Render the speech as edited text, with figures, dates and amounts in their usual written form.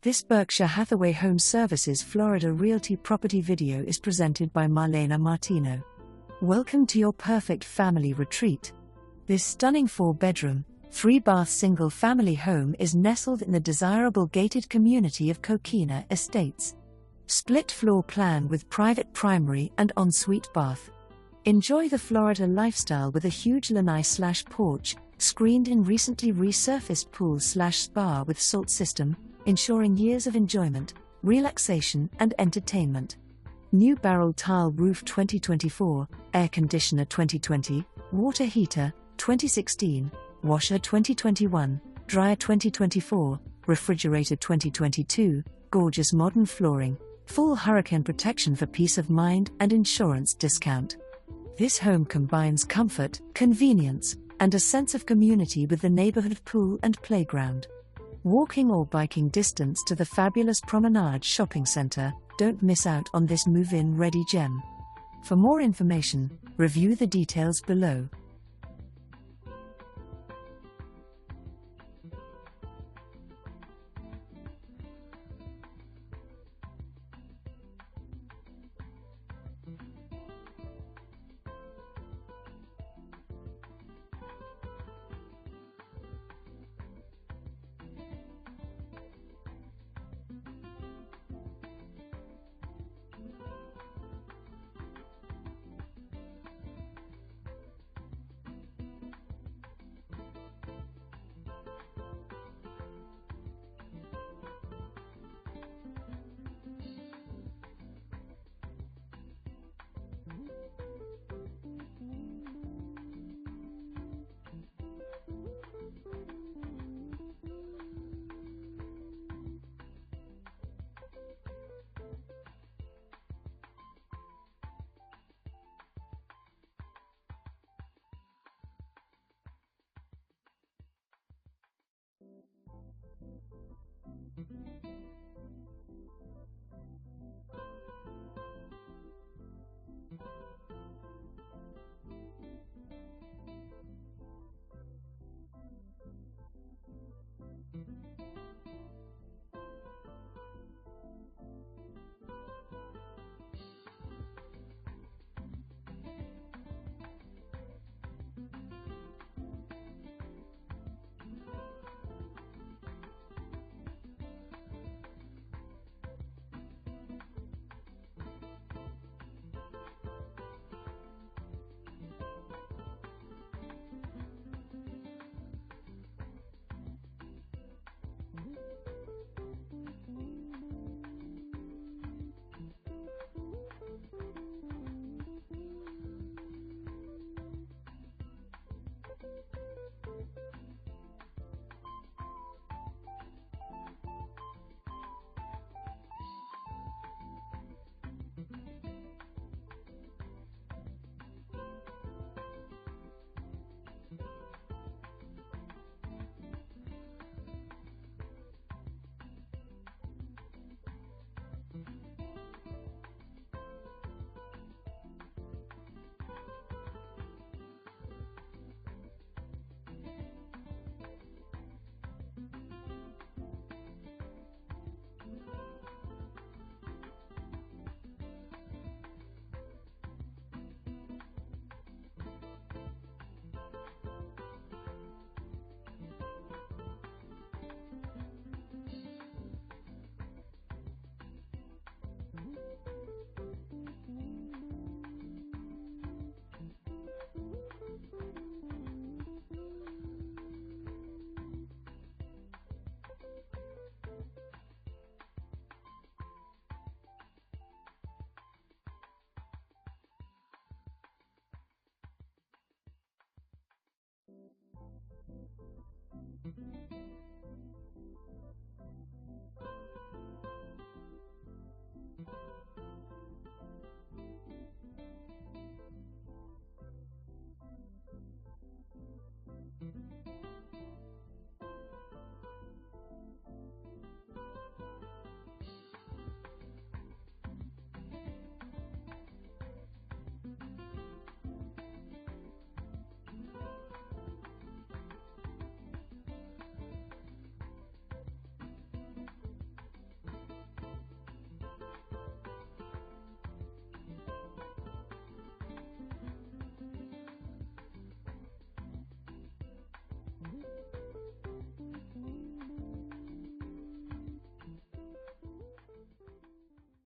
This Berkshire Hathaway HomeServices Florida Realty property video is presented by Marlena Martino. Welcome to your perfect family retreat. This stunning 4-bedroom, 3-bath single-family home is nestled in the desirable gated community of Coquina Estates. Split floor plan with private primary and ensuite bath. Enjoy the Florida lifestyle with a huge lanai/porch, screened-in recently resurfaced pool/spa with salt system, ensuring years of enjoyment, relaxation and entertainment. New barrel tile roof 2024, air conditioner 2020, water heater 2016, washer 2021, dryer 2024, refrigerator 2022, gorgeous modern flooring, full hurricane protection for peace of mind and insurance discount. This home combines comfort, convenience, and a sense of community with the neighborhood pool and playground. Walking or biking distance to the fabulous Promenade Shopping Center, don't miss out on this move-in ready gem. For more information, review the details below.